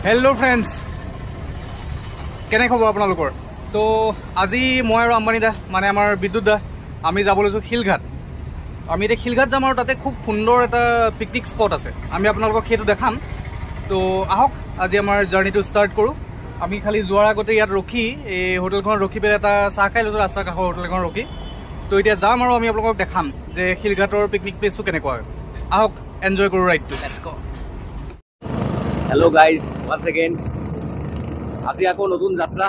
Hello' friends, কেনে খবৰ আপোনালোকৰ? তো আজি মই আৰু আম্বানী দা মানে আমাৰ বিদ্যুৎ দা আমি যাব লৈছোঁ শিলঘাট। আমি এতিয়া শিলঘাট যাম আৰু তাতে খুব সুন্দৰ এটা পিকনিক স্পট আছে, আমি আপোনালোকক সেইটো দেখাম। তো আহক আজি আমাৰ জাৰ্ণিটো ষ্টাৰ্ট কৰোঁ। আমি খালি যোৱাৰ আগতে ইয়াত ৰখি এই হোটেলখনত ৰখি পেলাই এটা চাহ খাই লৈছোঁ, ৰাস্তাৰ কাষৰ হোটেলখনত ৰখি। তো এতিয়া যাম আৰু আমি আপোনালোকক দেখাম যে শিলঘাটৰ পিকনিক প্লেচটো কেনেকুৱা হয়। আহক এনজয় কৰোঁ ৰাইডটো। লেটছ গ'। হেল্ল' গাইজ, ওৱান্স এগেইন আজি আকৌ নতুন যাত্ৰা।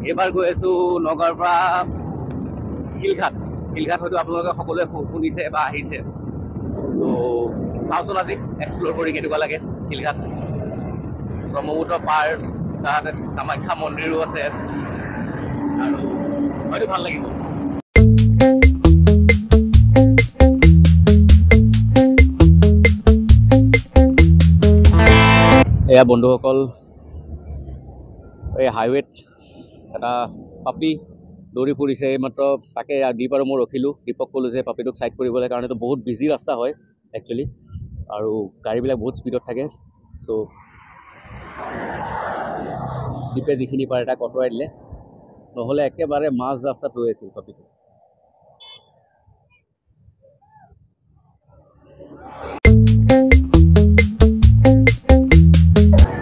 এইবাৰ গৈ আছোঁ নগাঁৱৰ পৰা শিলঘাট। শিলঘাট হয়তো আপোনালোকে সকলোৱে শুনিছে বা আহিছে। তো চাওঁচোন আজি এক্সপ্ল'ৰ কৰি কেনেকুৱা লাগে শিলঘাট। ব্ৰহ্মপুত্ৰ পাৰ, তাতে কামাখ্যা মন্দিৰো আছে আৰু হয়তো ভাল লাগিব। এয়া বন্ধুসকল, এই হাইৱেত এটা পাপি দৌৰি ফুৰিছে এইমাত্ৰ। তাকে দ্বীপ আৰু মই ৰখিলোঁ, দ্বীপক ক'লোঁ যে পাপিটোক ছাইড কৰিবলৈ, কাৰণ এইটো বহুত বিজি ৰাস্তা হয় একচুৱেলি আৰু গাড়ীবিলাক বহুত স্পীডত থাকে। চ' দ্বীপে যিখিনি পাৰে তাক আঁতৰাই দিলে, নহ'লে একেবাৰে মাজ ৰাস্তাত ৰৈ আছিল পাপিটো।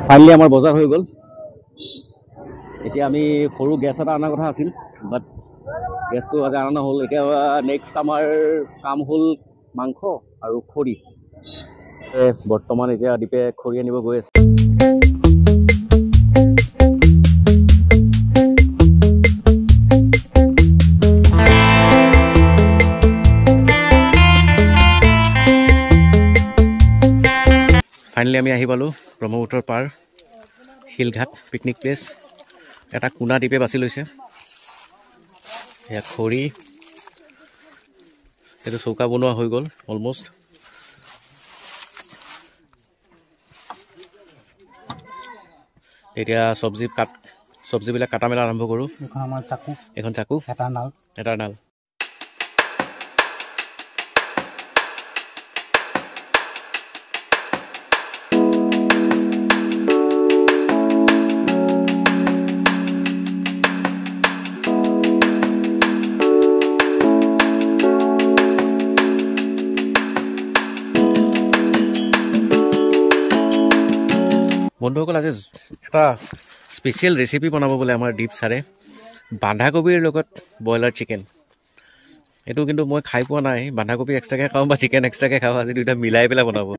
ফাইনেলি আমাৰ বজাৰ হৈ গ'ল। এতিয়া আমি সৰু গেছ এটা অনাৰ কথা আছিল, বাট গেছটো আজি অনা নহ'ল। এতিয়া নেক্সট আমাৰ কাম হ'ল মাংস আৰু খৰি। বৰ্তমান এতিয়া দ্বীপে খৰি আনিব গৈ আছে। ফাইনেলি আমি আহি পালোঁ ব্ৰহ্মপুত্ৰৰ পাৰ, শিলঘাট পিকনিক প্লেচ। এটা কোণা দ্বীপে বাছি লৈছে। এয়া খৰি, এইটো চৌকা বনোৱা হৈ গ'ল অলমষ্ট। এতিয়া চব্জিবিলাক কাটা মেলা আৰম্ভ কৰোঁ। এইখন আমাৰ চাকু, এখন চাকু, এটাৰ নাল। বন্ধুসকল, আজি এটা স্পেচিয়েল ৰেচিপি বনাব বোলে আমাৰ দীপ ছাৰে, বন্ধাকবিৰ লগত ব্ৰইলাৰ চিকেন। এইটো কিন্তু মই খাই পোৱা নাই, বন্ধাকবি এক্সট্ৰাকৈ খাওঁ বা চিকেন এক্সট্ৰাকৈ খাওঁ। আজি দুয়োটা মিলাই পেলাই বনাব।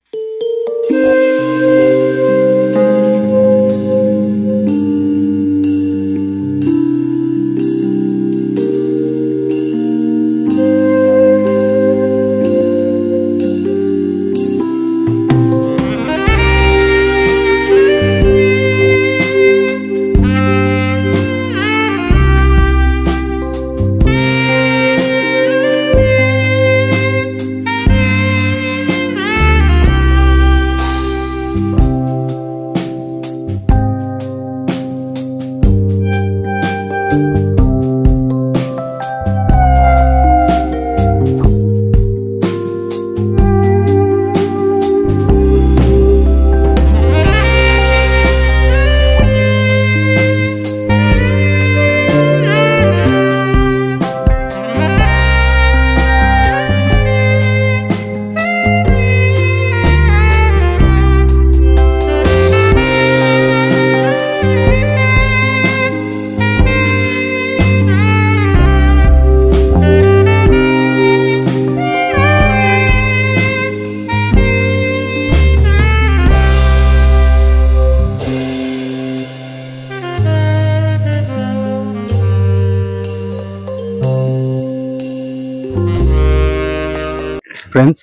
ফ্ৰেণ্ডছ,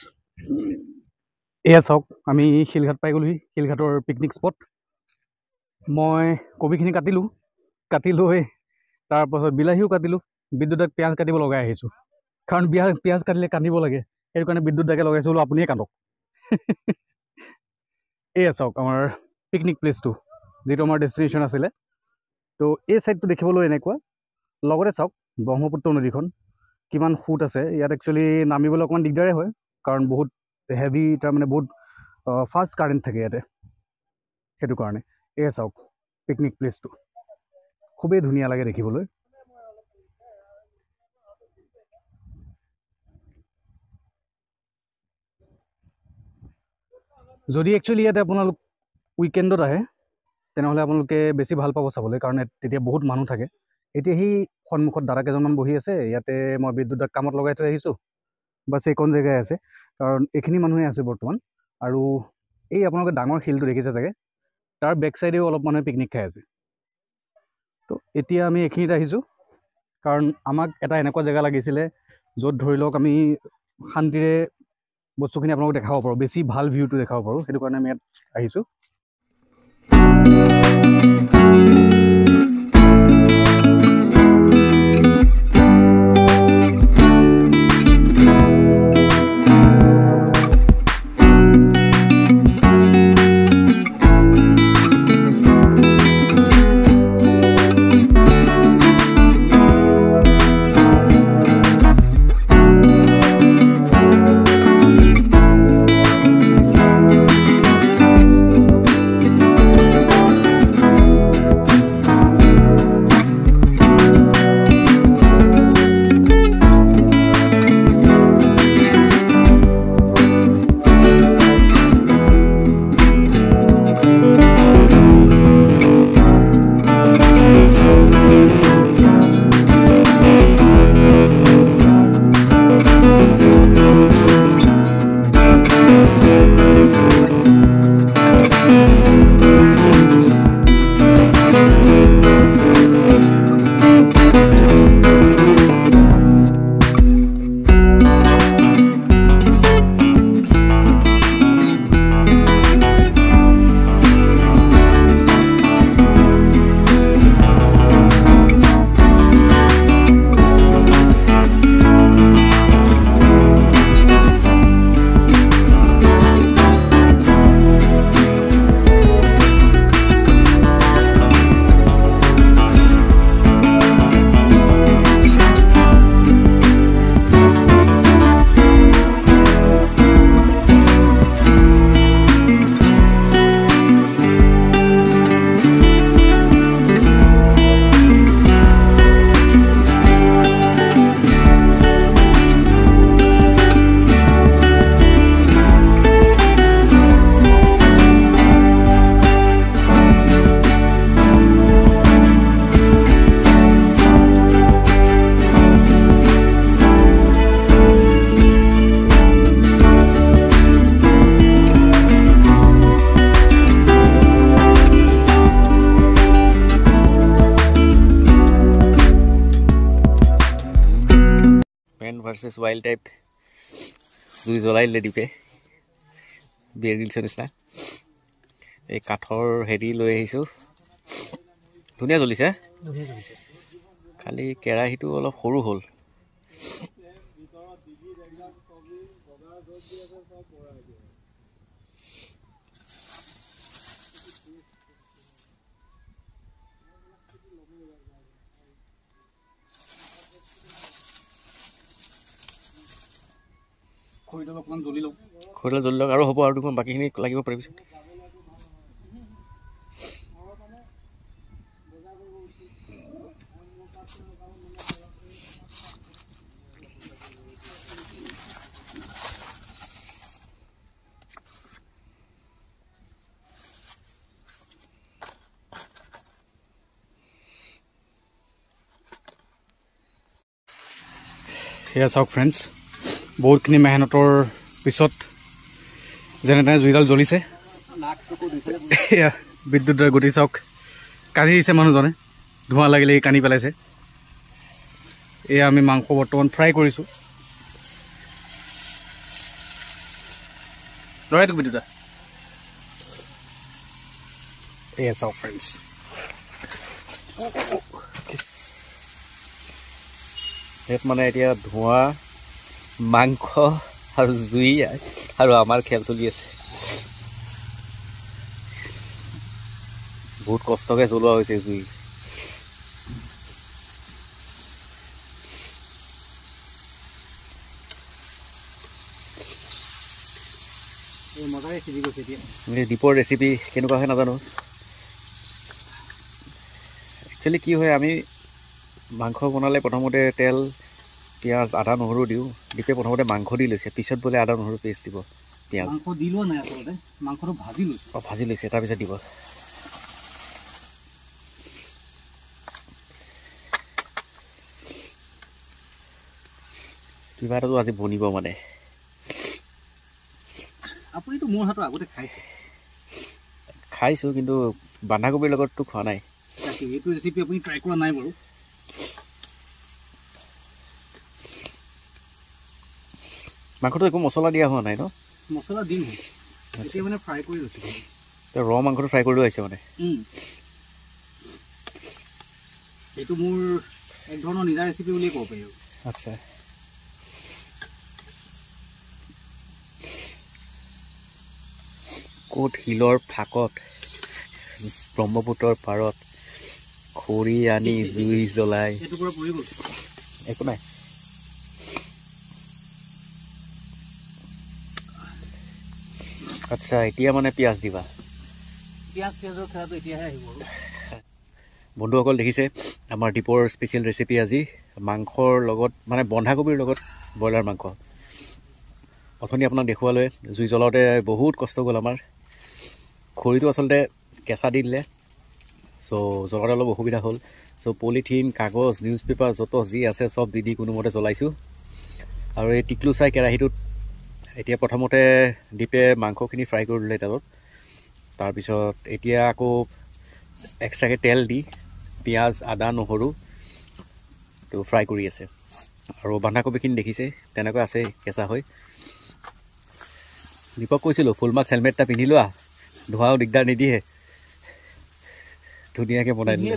এয়া চাওক, আমি শিলঘাট পাই গ'লোহি, শিলঘাটৰ পিকনিক স্পট। মই কবিখিনি কাটি লৈ তাৰপাছত বিলাহীও কাটিলোঁ। বিদ্যুৎদাক পিঁয়াজ কাটিব লগাই আহিছোঁ, কাৰণ পিঁয়াজ কাটিলে কান্দিব লাগে, সেইটো কাৰণে বিদ্যুৎদাকে লগাইছোঁ, বোলো আপুনিয়ে কাটক। এয়া চাওক আমাৰ পিকনিক প্লেচটো, যিটো আমাৰ ডেষ্টিনেশ্যন আছিলে। তো এই ছাইডটো দেখিবলৈ এনেকুৱা, লগতে চাওক ব্ৰহ্মপুত্ৰ নদীখন কিমান ফুট আছে। ইয়াত একচুৱেলি নামিবলৈ অকণমান দিগদাৰে হয়, কাৰণ বহুত হেভি, তাৰমানে বহুত ফাষ্ট কাৰেণ্ট থাকে ইয়াতে, সেইটো কাৰণে। এয়া চাওক পিকনিক প্লেচটো খুবেই ধুনীয়া লাগে দেখিবলৈ। যদি একচুৱেলি ইয়াতে আপোনালোক উইকেণ্ডত আহে তেনেহ'লে আপোনালোকে বেছি ভাল পাব চাবলৈ, কাৰণ তেতিয়া বহুত মানুহ থাকে। এতিয়া সেই সন্মুখত দাদা কেইজনমান বহি আছে, ইয়াতে মই বিদ্যুৎ দাক কামত লগাই থৈ আহিছোঁ। বাছ এইকণ জেগাই আছে, কাৰণ এইখিনি মানুহে আছে বৰ্তমান। আৰু এই আপোনালোকে ডাঙৰ শিলটো দেখিছে চাগে, তাৰ বেক চাইডেও অলপ মানুহে পিকনিক খাই আছে। তো এতিয়া আমি এইখিনিত আহিছোঁ, কাৰণ আমাক এটা এনেকুৱা জেগা লাগিছিলে য'ত ধৰি লওক আমি শান্তিৰে বস্তুখিনি আপোনালোকক দেখাব পাৰোঁ, বেছি ভাল ভিউটো দেখাব পাৰোঁ। সেইটো কাৰণে আমি ইয়াত আহিছোঁ। ভাৰ্চেছ ৱাইল্ড টাইপ জুই জ্বলাই দিলে দ্বীপে, বিয়েৰ গ্ৰিলছৰ নিচিনা। এই কাঠৰ হেৰি লৈ আহিছোঁ, ধুনীয়া জ্বলিছে। খালি কেৰাহীটো অলপ সৰু হ'ল। খৰিডাল অকণমান জ্বলি লওক, খৰিডাল জ্বলি লওক আৰু হ'ব, আৰু দেখোন বাকীখিনি লাগিব পাৰে পিছত। সেয়া চাওক ফ্ৰেণ্ডছ, বহুতখিনি মেহনতৰ পিছত যেনে তেনে জুইডাল জ্বলিছে। এয়া বিদ্যুতৰ গতি চাওক, কাঢ়ি দিছে মানুহজনে, ধোঁৱা লাগিলে কানি পেলাইছে। এয়া আমি মাংস বৰ্তমান ফ্ৰাই কৰিছোঁ। লৰাইটো বিদ্যুতা, এয়া চাওক ফ্ৰেণ্ডছ, ইয়াত মানে এতিয়া ধোঁৱা, মাংস আৰু জুই আৰু আমাৰ খেল চলি আছে। বহুত কষ্টকে জ্বলোৱা হৈছে জুই। মজাকে সিজি গৈছে এতিয়া। দ্বীপৰ ৰেচিপি কেনেকুৱা হয় নাজানো, একচুৱেলি কি হয় আমি মাংস বনালে প্ৰথমতে তেল পিঁয়াজ আদা নহৰু দিওঁ দিপে প্ৰথমতে মাংস দি লৈছে পিছত বোলে আদা নহৰু পেষ্ট দিব পিঁয়াজ মাংস দি লোৱা নাই আচলতে মাংসটো ভাজি লৈছোঁ অঁ ভাজি লৈছে তাৰপিছত দিব কিবা এটাতো আজি বনিব মানে আপুনিতো মোৰ হাতৰ আগতে খাইছে খাইছোঁ কিন্তু বন্ধাকবিৰ লগততো খোৱা নাই তাকে এইটো ৰেচিপি আপুনি ট্ৰাই কৰা নাই বাৰু মাংসটো একো মছলা দিয়া হোৱা নাই ন মছলা দিম এতিয়া মানে ফ্ৰাই কৰি লৈছোঁ ৰ মাংসটো ফ্ৰাই কৰি লৈ আহিছে মানে এইটো মোৰ এক ধৰণৰ নিজা ৰেচিপি বুলিয়ে ক'ব পাৰি আচ্ছা ক'ত শিলৰ ফাকত ব্ৰহ্মপুত্ৰৰ পাৰত খৰি আনি জুই জ্বলাই এইটো পৰা পৰি গ'ল একো নাই আচ্ছা এতিয়া মানে পিঁয়াজ দিবা পিঁয়াজ চিয়াজৰ খেলাটো এতিয়াহে আহিব আৰু বন্ধুসকল দেখিছে আমাৰ দীপৰ স্পেচিয়েল ৰেচিপি আজি মাংসৰ লগত মানে বন্ধাকবিৰ লগত ব্ৰইলাৰ মাংস অথনি আপোনাক দেখুৱালৈ জুই জ্বলাওঁতে বহুত কষ্ট গ'ল আমাৰ খৰিটো আচলতে কেঁচা দি দিলে চ' জ্বলাওঁতে অলপ অসুবিধা হ'ল চ' পলিথিন কাগজ নিউজ পেপাৰ যত যি আছে চব দি কোনোমতে জ্বলাইছোঁ আৰু এই টিকলু চাই কেৰাহীটোত এতিয়া প্ৰথমতে দীপে মাংসখিনি ফ্ৰাই কৰি দিলে তেলত তাৰপিছত এতিয়া আকৌ এক্সট্ৰাকৈ তেল দি পিঁয়াজ আদা নহৰু তো ফ্ৰাই কৰি আছে আৰু বন্ধাকবিখিনি দেখিছে তেনেকৈ আছে কেঁচা হৈ দীপক কৈছিলোঁ ফুল মাস্ক হেলমেট এটা পিন্ধি লোৱা ধোঁৱাও দিগদাৰ নিদিয়ে ধুনীয়াকৈ বনাই দিলে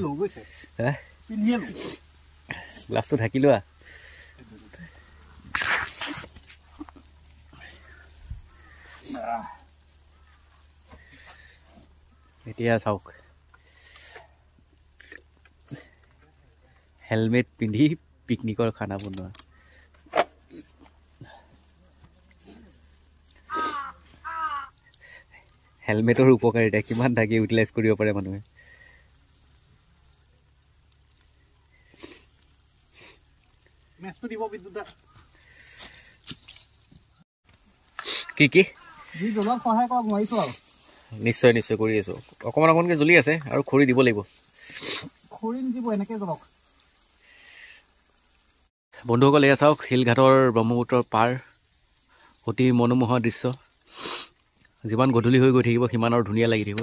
গ্লাছটো ঢাকি লোৱা এতিয়া চাওক হেলমেট পিন্ধি পিকনিকৰ খানা বনোৱা হেলমেটৰ উপকাৰিতা কিমান থাকে ইউটিলাইজ কৰিব পাৰে মানুহে কি কি সহায় কৰক নোৱাৰিছোঁ আৰু নিশ্চয় নিশ্চয় কৰি আছোঁ অকণমান অকণমানকৈ জ্বলি আছে আৰু খৰি দিব লাগিব খৰি নিদিব এনেকৈ জ্বলক বন্ধুসকল এয়া চাওক শিলঘাটৰ ব্ৰহ্মপুত্ৰৰ পাৰ অতি মনোমোহা দৃশ্য যিমান গধূলি হৈ গৈ থাকিব সিমান আৰু ধুনীয়া লাগি থাকিব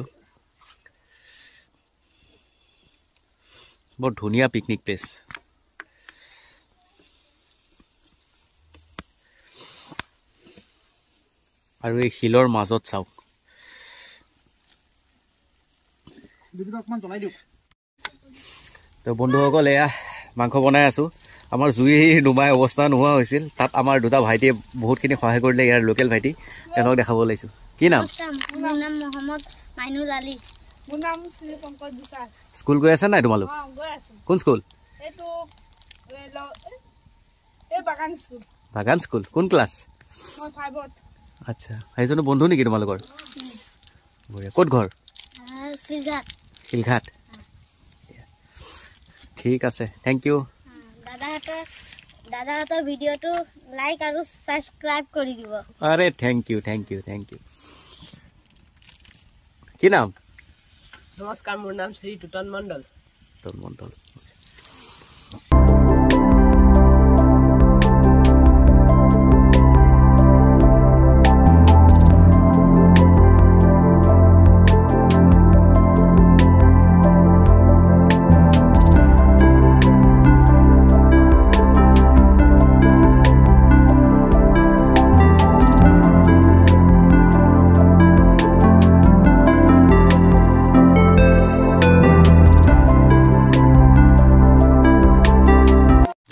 বৰ ধুনীয়া পিকনিক প্লেচ আৰু এই শিলৰ মাজত চাওক অকণমান জ্বলাই দিয়ক তো বন্ধুসকল এয়া মাংস বনাই আছোঁ আমাৰ জুই নুমাই অৱস্থা নোহোৱা হৈছিল তাত আমাৰ দুটা ভাইটিয়ে বহুতখিনি সহায় কৰিলে ইয়াৰ লোকেল ভাইটি তেওঁলোকক দেখাব ওলাইছোঁ কি নাম মোৰ নাম মহম্মদ মাইনুল আলী মোৰ নাম শ্ৰী পংকজ বিশাল স্কুল গৈ আছে নাই তোমালোক গৈ আছো কোন স্কুল এইটো এই বাগান স্কুল বাগান স্কুল কোন ক্লাছ মই 5ত আচ্ছা সেইজনো বন্ধু নেকি তোমালোকৰ বঢ়িয়া ক'ত ঘৰ শিলঘাট ঠিক আছে থেংক ইউ দাদাহঁতৰ ভিডিঅ'টো লাইক আৰু ছাবস্ক্ৰাইব কৰি দিব আৰে থেংক ইউ কি নাম নমস্কাৰ মোৰ নাম শ্ৰী টুটন মণ্ডল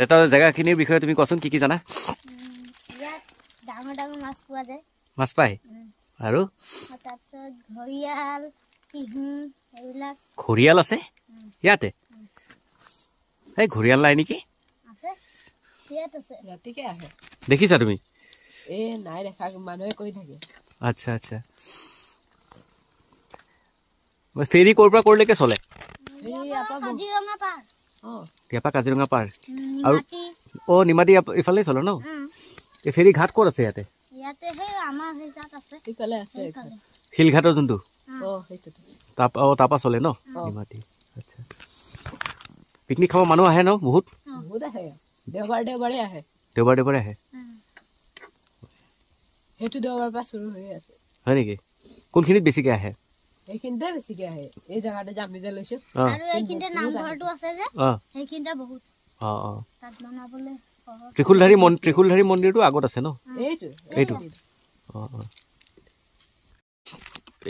এটা জেগাখিনিৰ বিষয়ে তুমি কোৱাচোন কি জানা ইয়াত ডাঙৰ ডাঙৰ মাছ পোৱা যায় মাছ পায় আৰু তাৰপিছত ঘৰিয়াল টিহু এইবিলাক ঘৰিয়াল আছে ইয়াতে এই ঘৰিয়াল নাই নেকি আছে ইয়াত আছে ৰাতিকে আহে দেখিছা তুমি নাই দেখা মানুহে কৈ থাকে আচ্ছা ফেৰী ক'ৰ পৰা ক'লৈকে চলে কাজিৰঙা পাৰ ইয়াৰ পৰা কাজিৰঙা পাৰ আৰু নিমাতী নিমাতী ইফালে চলে ন এই ফেৰী ঘাট ক'ত আছে ইয়াতে ইয়াতে সেই আমাৰ সেই জাত আছে ইফালে আছে সেইফালে। শিলঘাটৰ যোনটো সেইটোতে তাৰপৰা চলে ন নিমাতী আচ্ছা পিকনিক খাব মানুহ আহে ন বহুত বহুত আহে দেওবাৰে আহে দেওবাৰে আহে সেইটো দেওবাৰৰ পৰা চুৰু হৈ আছে হয় নেকি কোনখিনিত বেছিকৈ আহে এইখিনিতে বেছিকে আহে এই জেগাতে যে আমি যে লৈছো আৰু এইখিনিতে নামঘৰটো আছে যে সেইখিনিতে বহুত তাত বনাবলে সহজ। ত্ৰিশূলধাৰী মন্দিৰটো আগত আছে ন এইটো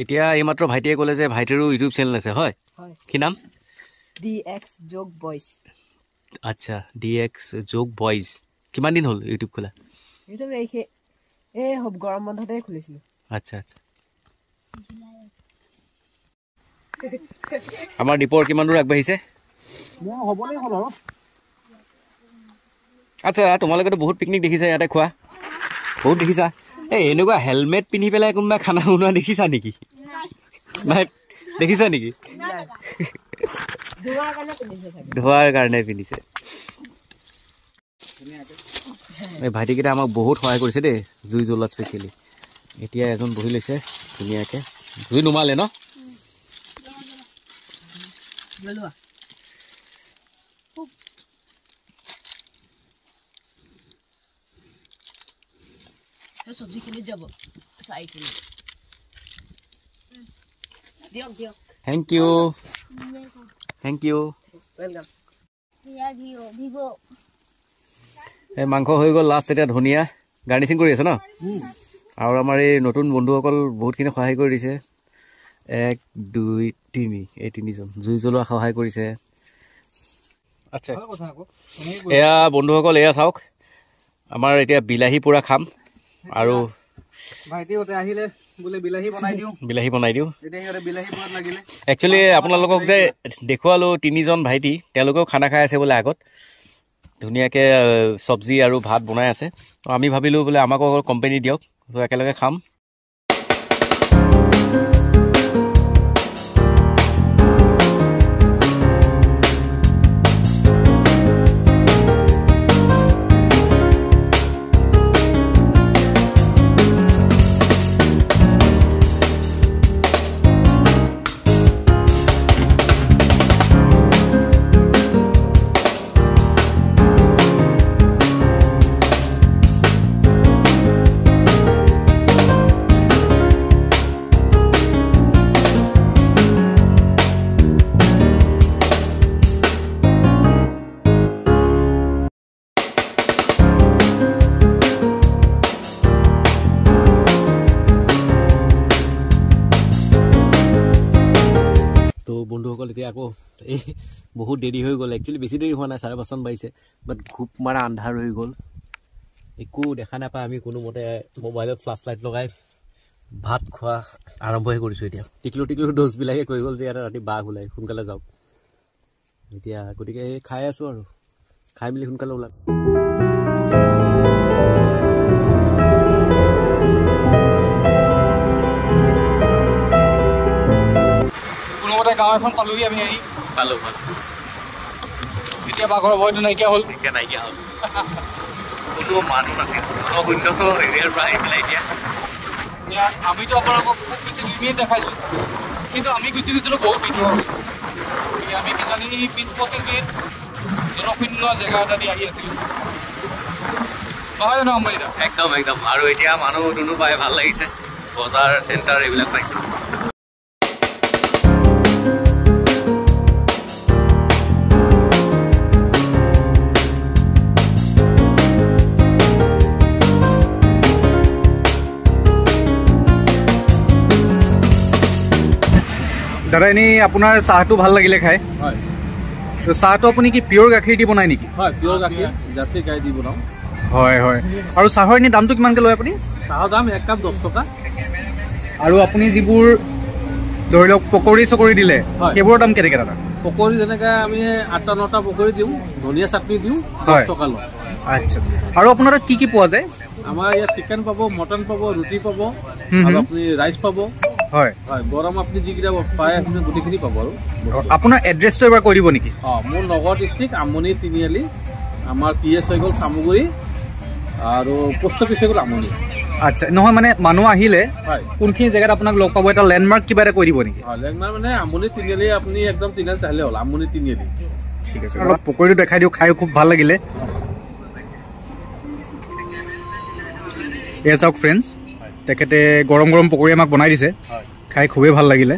এতিয়া এইমাত্ৰ ভাইটিয়ে ক'লে যে ভাইটিৰো ইউটিউব চেনেল আছে হয় কি নাম DX যোগ বইজ আচ্ছা DX যোগ বইজ কিমান দিন হ'ল ইউটিউব খোলা ইউটিউব এই গৰম বন্ধতে খুলিছিলো আচ্ছা আচ্ছা আমাৰ দীপৰ কিমান দূৰ আগবাঢ়িছে হ'বলেই হ'ল আৰু আচ্ছা তোমালোকেতো বহুত পিকনিক দেখিছা ইয়াতে খোৱা বহুত দেখিছা এই এনেকুৱা হেলমেট পিন্ধি পেলাই কোনোবাই খানা বনোৱা দেখিছা নেকি নাই দেখিছা নেকি ধোৱাৰ কাৰণে পিন্ধিছে এই ভাইটিকেইটা আমাক বহুত সহায় কৰিছে দেই জুই জ্বলোৱাত স্পেচিয়েলি এতিয়া এজন বহি লৈছে ধুনীয়াকৈ জুই নুমালে ন চব্জিখিনিত যাব চাইখিনি দিয়ক থেংক ইউ ৱেলকাম ভিভো এই মাংস হৈ গ'ল লাষ্ট এতিয়া ধনিয়া গাৰ্নিচিং কৰি আছে ন আৰু আমাৰ এই নতুন বন্ধুসকল বহুতখিনি সহায় কৰি দিছে 1 2 3 এই তিনিজন জুই জ্বলোৱা সহায় কৰিছে আচ্ছা এয়া বন্ধুসকল এয়া চাওক আমাৰ এতিয়া বিলাহী পুৰা খাম আৰু ভাইটিহঁতে আহিলে বোলে বিলাহী বনাই দিওঁ এতিয়া সিহঁতে বিলাহী পোৱাত লাগিলে একচুৱেলি আপোনালোকক যে দেখুৱালোঁ তিনিজন ভাইটি তেওঁলোকেও খানা খাই আছে বোলে আগত ধুনীয়াকৈ চব্জি আৰু ভাত বনাই আছে আমি ভাবিলোঁ বোলে আমাকো অকল কোম্পানী দিয়ক তো একেলগে খাম বন্ধুসকল এতিয়া আকৌ এই বহুত দেৰি হৈ গ'ল একচুৱেলি বেছি দেৰি হোৱা নাই 5:30 বাজিছে বাট ঘূপ মাৰা আন্ধাৰ হৈ গ'ল একো দেখা নাপায় আমি কোনোমতে মোবাইলত ফ্লাছ লাইট লগাই ভাত খোৱা আৰম্ভহে কৰিছোঁ এতিয়া টিকলু ড'জবিলাকে কৈ গ'ল যে ইয়াতে ৰাতি বাঘ ওলাই সোনকালে যাওক এতিয়া গতিকে খাই আছোঁ আৰু খাই মেলি সোনকালে ওলাম গাঁও এখন পালোহি আমি আহি পালোঁ এতিয়া বাঘৰ ভয়টো নাইকিয়া হ'ল কোনো মানুহ নাছিল জনশূন্য এৰিয়াৰ পৰা আহি পেলাই এতিয়া আমিতো আপোনালোকক খুব বেছি 2 মিনিট দেখাইছোঁ কিন্তু আমি গুচি গৈছিলোঁ বহুত ভিতৰত আমি কিজানি 20-25 মিনিট জনশূন্য জেগা এটা দি আহি আছিলোঁ নহয় জানো অম্বানীদা একদম আৰু এতিয়া মানুহ দুনো পাই ভাল লাগিছে বজাৰ চেণ্টাৰ এইবিলাক পাইছোঁ দাদা এনেই আপোনাৰ চাহটো ভাল লাগিলে খাই হয় চাহটো আপুনি কি পিয়'ৰ গাখীৰ দি বনায় নেকি হয় পিয়'ৰ গাখীৰ জাৰ্চি গাই দি বনাওঁ হয় আৰু চাহৰ এনেই দামটো কিমানকৈ লয় আপুনি চাহৰ দাম 1 কাপ 10 টকা আৰু আপুনি যিবোৰ ধৰি লওক পকৰি চকৰি দিলে সেইবোৰৰ দাম কেনেকৈ দাদা পকৰি যেনেকৈ আমি 8-9টা পকৰি দিওঁ ধনিয়া চাটনি দিওঁ 10 টকা লওঁ আচ্ছা আৰু আপোনাৰ তাত কি পোৱা যায় আমাৰ ইয়াত চিকেন পাব মটন পাব ৰুটি পাব আৰু আপুনি ৰাইচ পাব হয় হয় গৰম আপুনি যিকেইটা পায় আপুনি গোটেইখিনি পাব আৰু আপোনাৰ এড্ৰেছটো এবাৰ কৈ দিব নেকি মোৰ নগাঁও ডিষ্ট্ৰিক্ট আমনি তিনিআলি আমাৰ PS হৈ গ'ল চামগুৰি আৰু পোষ্ট অফিচ হৈ গ'ল আমনি আচ্ছা নহয় মানে মানুহ আহিলে হয় কোনখিনি জেগাত আপোনাক লগ পাব এটা লেণ্ডমাৰ্ক কিবা এটা কৈ দিব নেকি হয় লেণ্ডমাৰ্ক মানে আমনি তিনিআলি আপুনি একদম তিনিআলি আহিলে হ'ল আমনি তিনিআলি ঠিক আছে অলপ পকৰীটো দেখাই দিওঁ খাই খুব ভাল লাগিলে এয়া চাওক ফ্ৰেণ্ডছ তেখেতে গৰম গৰম পকৰী আমাক বনাই দিছে খাই খুবেই ভাল লাগিলে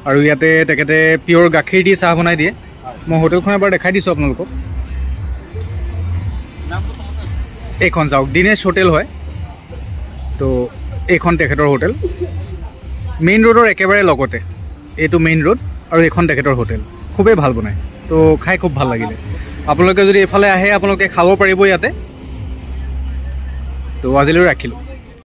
আৰু ইয়াতে তেখেতে পিয়'ৰ গাখীৰ দি চাহ বনাই দিয়ে মই হোটেলখন এবাৰ দেখাই দিছোঁ আপোনালোকক এইখন চাওক দিনেশ হোটেল হয় তো এইখন তেখেতৰ হোটেল মেইন ৰোডৰ একেবাৰে লগতে এইটো মেইন ৰোড আৰু এইখন তেখেতৰ হোটেল খুবেই ভাল বনায় তো খাই খুব ভাল লাগিলে আপোনালোকে যদি এইফালে আহে আপোনালোকে খাব পাৰিব ইয়াতে তো আজিলৈ ৰাখিলোঁ